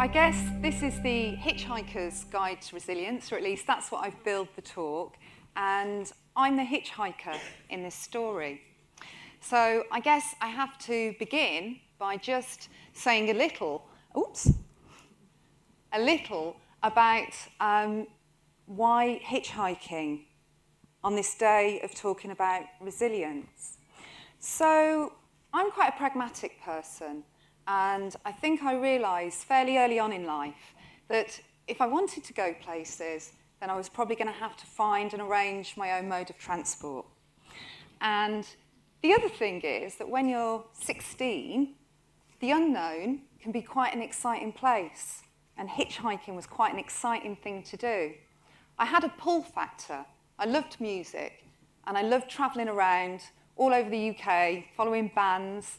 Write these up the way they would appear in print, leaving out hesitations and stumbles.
I guess this is the Hitchhiker's Guide to Resilience, or at least that's what I've billed the talk, and I'm the hitchhiker in this story. So I guess I have to begin by just saying a little about why hitchhiking on this day of talking about resilience. So I'm quite a pragmatic person, and I think I realised fairly early on in life that if I wanted to go places, then I was probably going to have to find and arrange my own mode of transport. And the other thing is that when you're 16, the unknown can be quite an exciting place, and hitchhiking was quite an exciting thing to do. I had a pull factor. I loved music, and I loved travelling around all over the UK, following bands,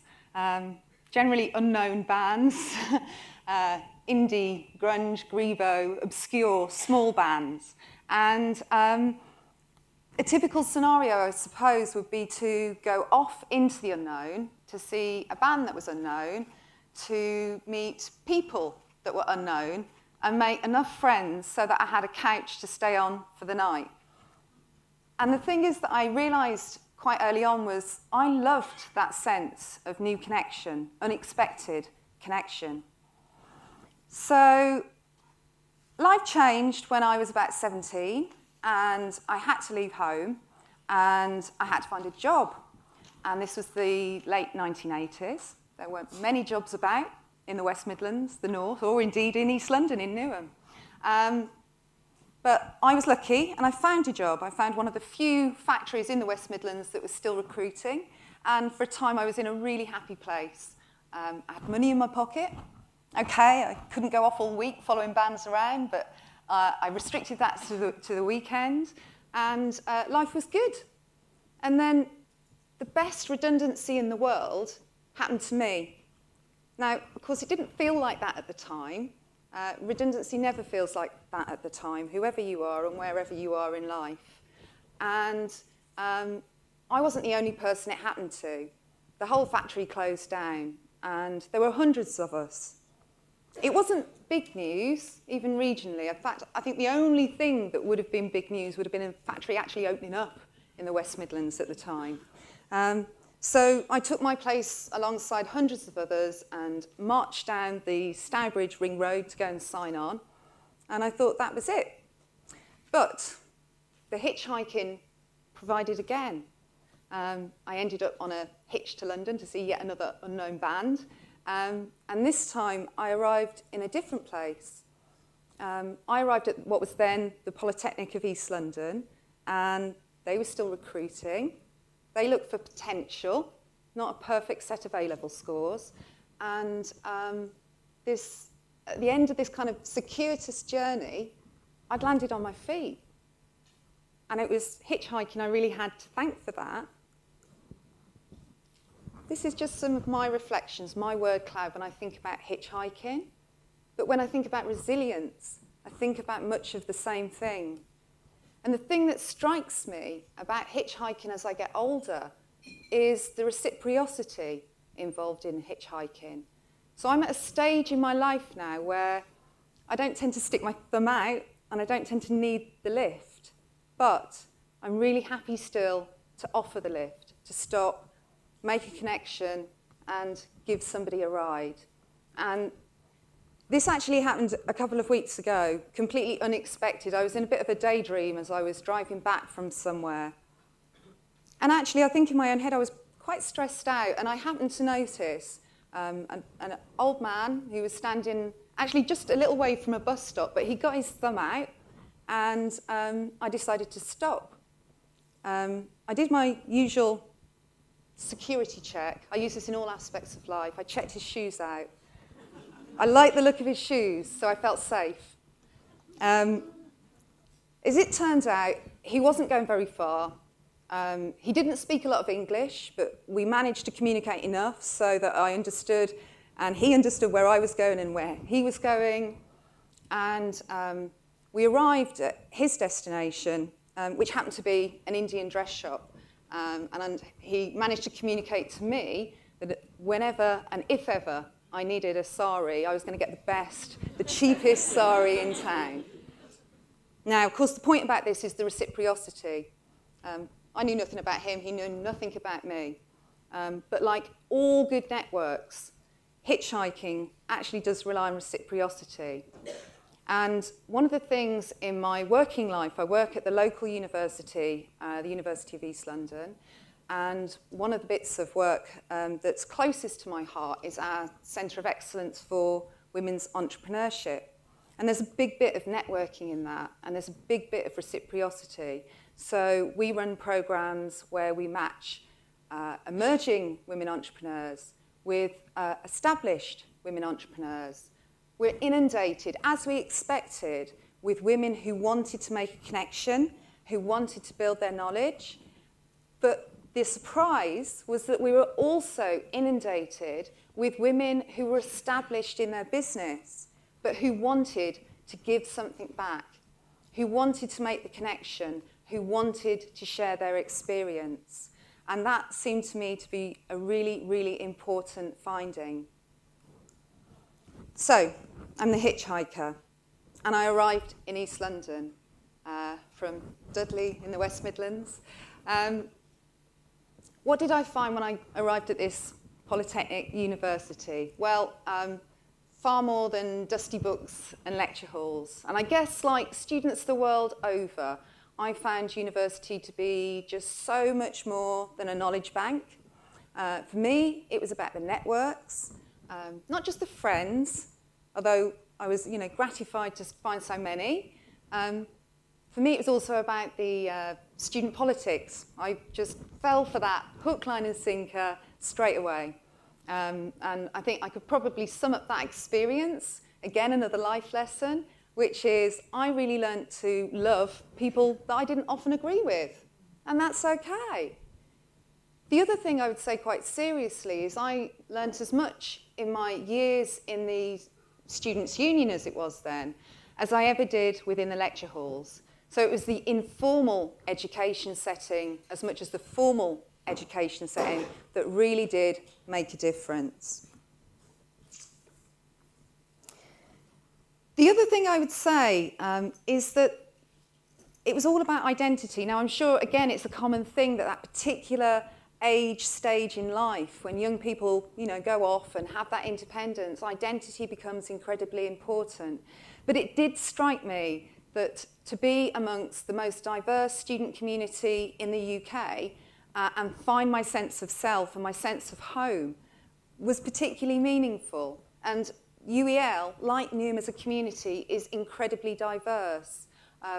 generally unknown bands, indie, grunge, grebo, obscure, small bands. And a typical scenario, I suppose, would be to go off into the unknown, to see a band that was unknown, to meet people that were unknown, and make enough friends so that I had a couch to stay on for the night. And the thing is that I realised quite early on was I loved that sense of new connection, unexpected connection. So life changed when I was about 17, and I had to leave home, and I had to find a job. And this was the late 1980s. There weren't many jobs about in the West Midlands, the North, or indeed in East London, in Newham. But I was lucky, and I found a job. I found one of the few factories in the West Midlands that was still recruiting, and for a time I was in a really happy place. I had money in my pocket. Okay, I couldn't go off all week following bands around, but I restricted that to the weekend, and life was good. And then the best redundancy in the world happened to me. Now, of course, it didn't feel like that at the time. Redundancy never feels like that at the time, whoever you are and wherever you are in life. And I wasn't the only person it happened to. The whole factory closed down, and there were hundreds of us. It wasn't big news, even regionally. In fact, I think the only thing that would have been big news would have been a factory actually opening up in the West Midlands at the time. So I took my place alongside hundreds of others and marched down the Stourbridge Ring Road to go and sign on. And I thought that was it. But the hitchhiking provided again. I ended up on a hitch to London to see yet another unknown band. And this time I arrived in a different place. I arrived at what was then the Polytechnic of East London, and they were still recruiting. They looked for potential, not a perfect set of A-level scores. And at the end of this kind of circuitous journey, I'd landed on my feet. And it was hitchhiking I really had to thank for that. This is just some of my reflections, my word cloud when I think about hitchhiking. But when I think about resilience, I think about much of the same thing. And the thing that strikes me about hitchhiking as I get older is the reciprocity involved in hitchhiking. So I'm at a stage in my life now where I don't tend to stick my thumb out and I don't tend to need the lift. But I'm really happy still to offer the lift, to stop, make a connection, and give somebody a ride. And this actually happened a couple of weeks ago, completely unexpected. I was in a bit of a daydream as I was driving back from somewhere. And actually, I think in my own head, I was quite stressed out, and I happened to notice an old man who was standing actually just a little way from a bus stop, but he got his thumb out, and I decided to stop. I did my usual security check. I use this in all aspects of life. I checked his shoes out. I liked the look of his shoes, so I felt safe. As it turns out, he wasn't going very far. He didn't speak a lot of English, but we managed to communicate enough so that I understood, and he understood where I was going and where he was going. And we arrived at his destination, which happened to be an Indian dress shop. And he managed to communicate to me that whenever and if ever I needed a sari. I was going to get the best, the cheapest sari in town. Now, of course, the point about this is the reciprocity. I knew nothing about him. He knew nothing about me. But like all good networks, hitchhiking actually does rely on reciprocity. And one of the things in my working life, I work at the local university, the University of East London, and one of the bits of work that's closest to my heart is our Centre of Excellence for Women's Entrepreneurship. And there's a big bit of networking in that, and there's a big bit of reciprocity. So we run programs where we match emerging women entrepreneurs with established women entrepreneurs. We're inundated, as we expected, with women who wanted to make a connection, who wanted to build their knowledge. But the surprise was that we were also inundated with women who were established in their business, but who wanted to give something back, who wanted to make the connection, who wanted to share their experience. And that seemed to me to be a really, really important finding. So, I'm the hitchhiker, and I arrived in East London from Dudley in the West Midlands. What did I find when I arrived at this Polytechnic university? Well, far more than dusty books and lecture halls. And I guess, like students the world over, I found university to be just so much more than a knowledge bank. For me, it was about the networks, not just the friends, although I was, gratified to find so many. For me, it was also about the student politics. I just fell for that hook, line and sinker straight away. And I think I could probably sum up that experience, again, another life lesson, which is I really learnt to love people that I didn't often agree with. And that's okay. The other thing I would say quite seriously is I learnt as much in my years in the Students' Union, as it was then, as I ever did within the lecture halls. So it was the informal education setting as much as the formal education setting that really did make a difference. The other thing I would say is that it was all about identity. Now, I'm sure, again, it's a common thing that particular age stage in life, when young people, go off and have that independence, identity becomes incredibly important. But it did strike me that to be amongst the most diverse student community in the UK and find my sense of self and my sense of home was particularly meaningful. And UEL, like Newham as a community, is incredibly diverse.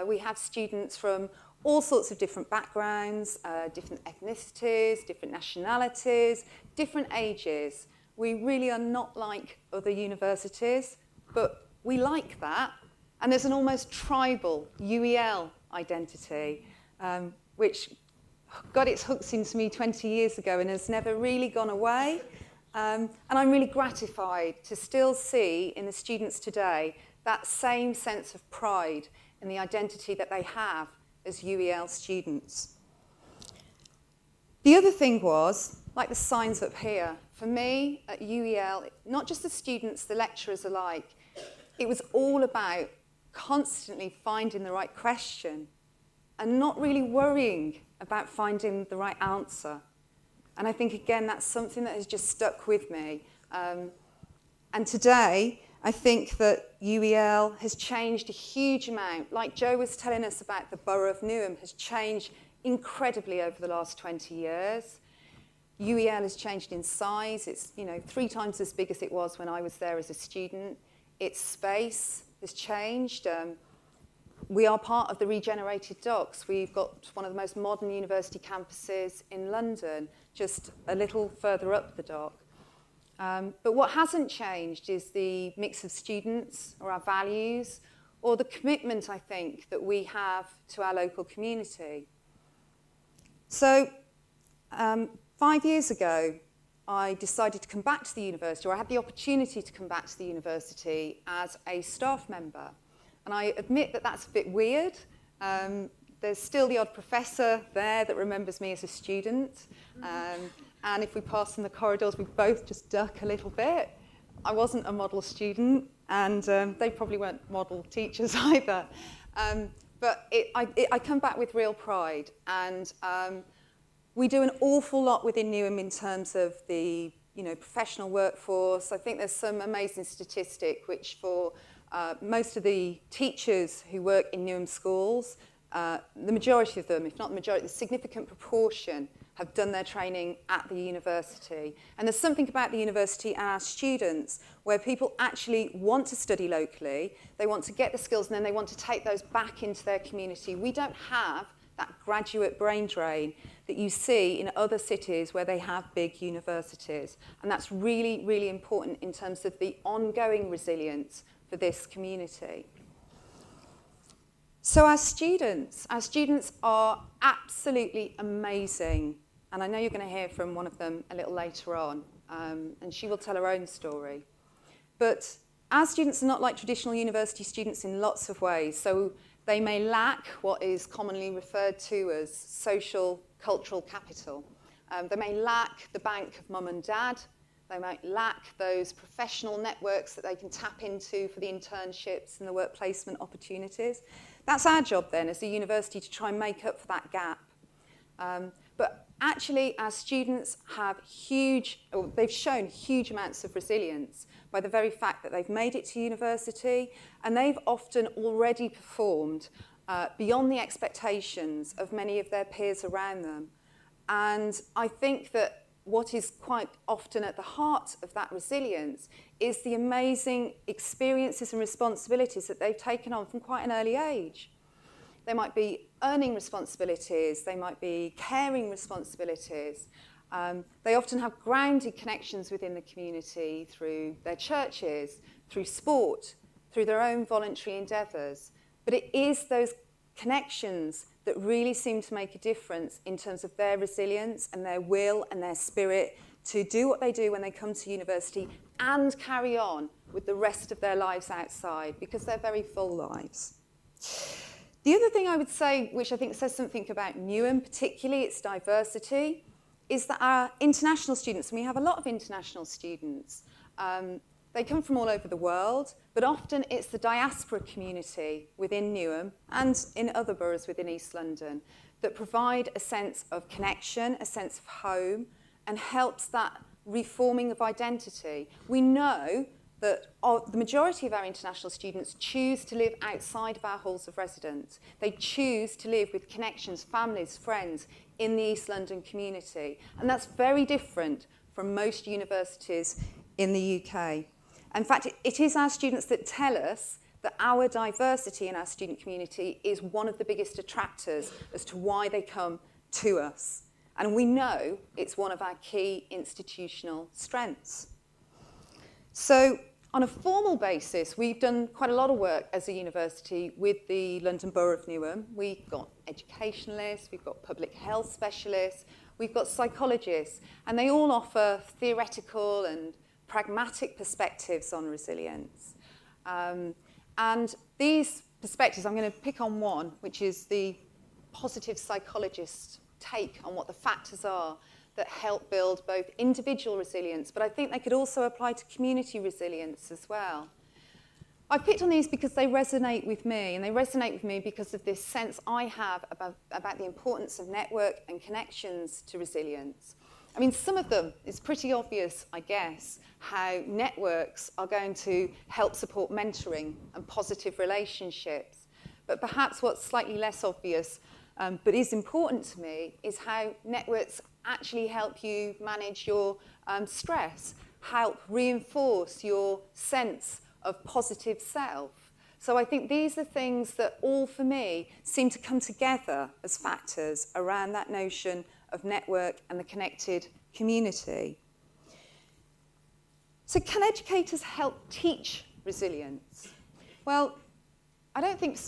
We have students from all sorts of different backgrounds, different ethnicities, different nationalities, different ages. We really are not like other universities, but we like that. And there's an almost tribal UEL identity, which got its hooks into me 20 years ago and has never really gone away. And I'm really gratified to still see in the students today that same sense of pride in the identity that they have as UEL students. The other thing was, like the signs up here, for me at UEL, not just the students, the lecturers alike, it was all about constantly finding the right question and not really worrying about finding the right answer. And I think, again, that's something that has just stuck with me. And today, I think that UEL has changed a huge amount. Like Joe was telling us about the borough of Newham has changed incredibly over the last 20 years. UEL has changed in size. It's 3 times as big as it was when I was there as a student. Its space has changed. We are part of the regenerated docks. We've got one of the most modern university campuses in London, just a little further up the dock. But what hasn't changed is the mix of students or our values or the commitment, I think, that we have to our local community. So 5 years ago, I decided to come back to the university, or I had the opportunity to come back to the university as a staff member. And I admit that that's a bit weird. There's still the odd professor there that remembers me as a student. And if we pass in the corridors, we both just duck a little bit. I wasn't a model student, and they probably weren't model teachers either. But I come back with real pride, and we do an awful lot within Newham in terms of the professional workforce. I think there's some amazing statistic which for most of the teachers who work in Newham schools, the majority of them, if not the majority, the significant proportion have done their training at the university. And there's something about the university and our students where people actually want to study locally, they want to get the skills, and then they want to take those back into their community. We don't have that graduate brain drain that you see in other cities where they have big universities. And that's really, really important in terms of the ongoing resilience for this community. So our students are absolutely amazing. And I know you're going to hear from one of them a little later on, and she will tell her own story. But our students are not like traditional university students in lots of ways. So they may lack what is commonly referred to as social, cultural capital. They may lack the bank of mum and dad. They might lack those professional networks that they can tap into for the internships and the work placement opportunities. That's our job then as a university to try and make up for that gap. But actually our students have they've shown huge amounts of resilience by the very fact that they've made it to university, and they've often already performed beyond the expectations of many of their peers around them. And I think that what is quite often at the heart of that resilience is the amazing experiences and responsibilities that they've taken on from quite an early age. They might be earning responsibilities, they might be caring responsibilities. They often have grounded connections within the community through their churches, through sport, through their own voluntary endeavours. But it is those connections that really seem to make a difference in terms of their resilience and their will and their spirit to do what they do when they come to university and carry on with the rest of their lives outside, because they're very full lives. The other thing I would say, which I think says something about Newham, particularly its diversity, is that our international students, and we have a lot of international students, they come from all over the world, but often it's the diaspora community within Newham and in other boroughs within East London that provide a sense of connection, a sense of home, and helps that reforming of identity. We know that the majority of our international students choose to live outside of our halls of residence. They choose to live with connections, families, friends in the East London community. And that's very different from most universities in the UK. In fact, it is our students that tell us that our diversity in our student community is one of the biggest attractors as to why they come to us. And we know it's one of our key institutional strengths. So on a formal basis, we've done quite a lot of work as a university with the London Borough of Newham. We've got educationalists, we've got public health specialists, we've got psychologists, and they all offer theoretical and pragmatic perspectives on resilience. And these perspectives, I'm going to pick on one, which is the positive psychologist take on what the factors are that help build both individual resilience, but I think they could also apply to community resilience as well. I've picked on these because they resonate with me, and they resonate with me because of this sense I have about the importance of network and connections to resilience. I mean, some of them, it's pretty obvious, I guess, how networks are going to help support mentoring and positive relationships. But perhaps what's slightly less obvious, but is important to me, is how networks actually help you manage your stress, help reinforce your sense of positive self. So I think these are things that all, for me, seem to come together as factors around that notion of network and the connected community. So can educators help teach resilience? Well, I don't think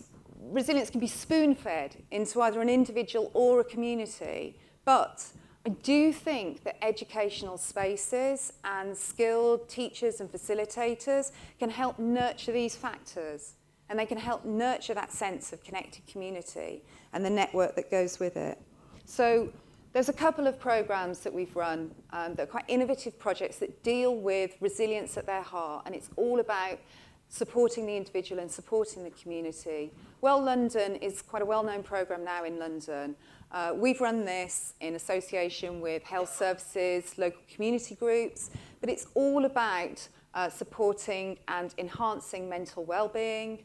resilience can be spoon-fed into either an individual or a community, but I do think that educational spaces and skilled teachers and facilitators can help nurture these factors, and they can help nurture that sense of connected community and the network that goes with it. So There's a couple of programs that we've run that are quite innovative projects that deal with resilience at their heart, and it's all about supporting the individual and supporting the community. Well London is quite a well-known program now in London. We've run this in association with health services, local community groups, but it's all about supporting and enhancing mental well-being,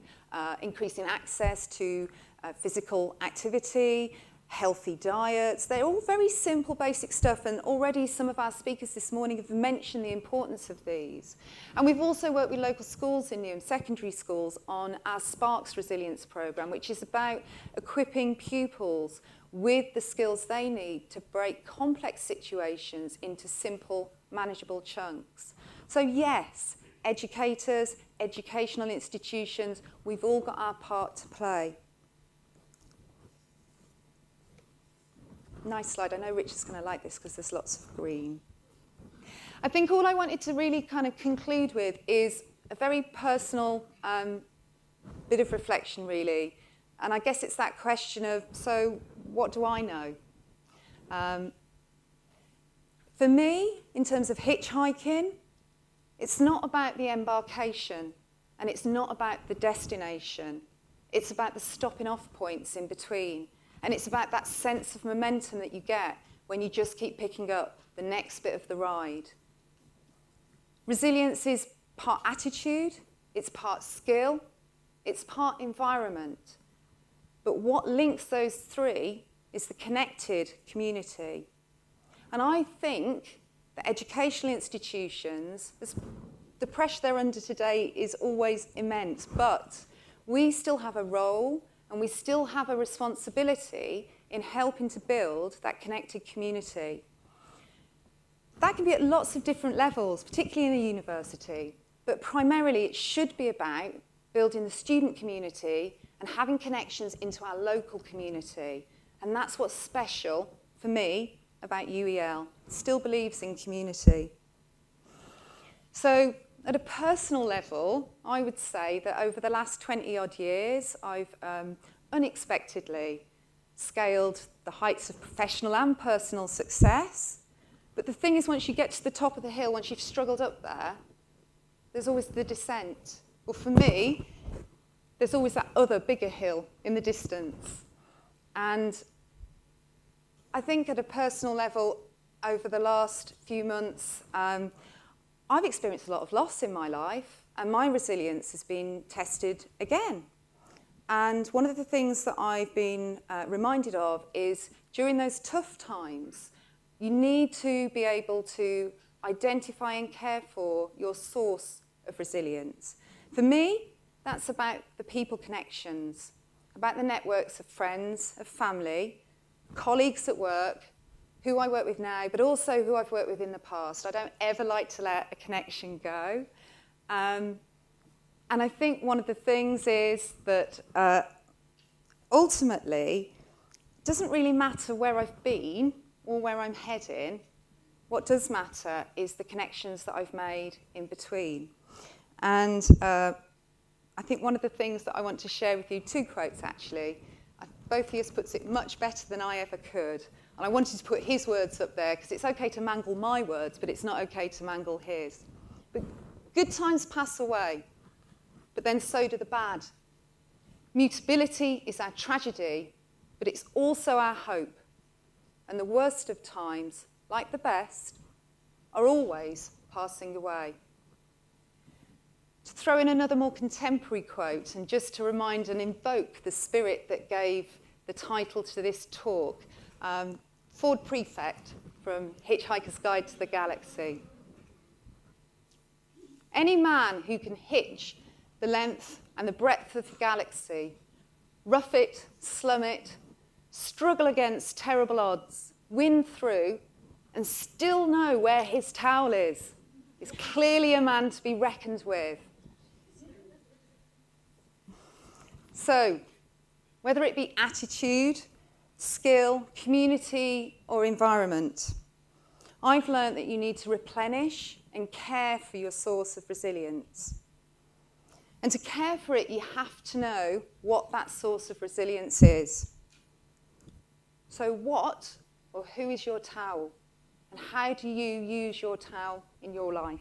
increasing access to physical activity, healthy diets. They're all very simple, basic stuff, and already some of our speakers this morning have mentioned the importance of these. And we've also worked with local schools in Newham, secondary schools, on our Sparks Resilience programme, which is about equipping pupils with the skills they need to break complex situations into simple, manageable chunks. So yes, educators, educational institutions, we've all got our part to play. Nice slide. I know Rich is going to like this because there's lots of green. I think all I wanted to really kind of conclude with is a very personal bit of reflection, really. And I guess it's that question of, so what do I know? For me, in terms of hitchhiking, it's not about the embarkation and it's not about the destination. It's about the stopping off points in between. And it's about that sense of momentum that you get when you just keep picking up the next bit of the ride. Resilience is part attitude, it's part skill, it's part environment. But what links those three is the connected community. And I think that educational institutions, the pressure they're under today is always immense, but we still have a role and we still have a responsibility in helping to build that connected community. That can be at lots of different levels, particularly in a university, but primarily it should be about building the student community and having connections into our local community. And that's what's special for me about UEL. It still believes in community. So at a personal level, I would say that over the last 20-odd years, I've unexpectedly scaled the heights of professional and personal success. But the thing is, once you get to the top of the hill, once you've struggled up there, there's always the descent. Well, for me, there's always that other bigger hill in the distance. And I think at a personal level, over the last few months, I've experienced a lot of loss in my life, and my resilience has been tested again. And one of the things that I've been reminded of is during those tough times, you need to be able to identify and care for your source of resilience. For me, that's about the people connections, about the networks of friends, of family, colleagues at work, who I work with now, but also who I've worked with in the past. I don't ever like to let a connection go. And I think one of the things is that ultimately, it doesn't really matter where I've been or where I'm heading. What does matter is the connections that I've made in between. And I think one of the things that I want to share with you, two quotes actually. Boethius puts it much better than I ever could. And I wanted to put his words up there because it's okay to mangle my words, but it's not okay to mangle his. But good times pass away, but then so do the bad. Mutability is our tragedy, but it's also our hope. And the worst of times, like the best, are always passing away. To throw in another more contemporary quote, and just to remind and invoke the spirit that gave the title to this talk, Ford Prefect from Hitchhiker's Guide to the Galaxy. Any man who can hitch the length and the breadth of the galaxy, rough it, slum it, struggle against terrible odds, win through, and still know where his towel is clearly a man to be reckoned with. So, whether it be attitude, skill, community, or environment, I've learned that you need to replenish and care for your source of resilience. And to care for it, you have to know what that source of resilience is. So what Or who is your towel? And how do you use your towel in your life?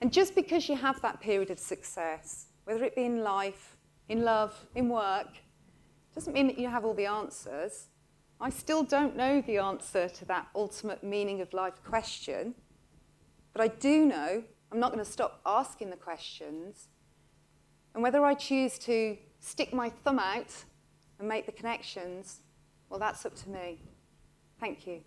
And just because you have that period of success, whether it be in life, in love, in work, doesn't mean that you have all the answers. I still don't know the answer to that ultimate meaning of life question, but I do know I'm not going to stop asking the questions. And whether I choose to stick my thumb out and make the connections, well, that's up to me. Thank you.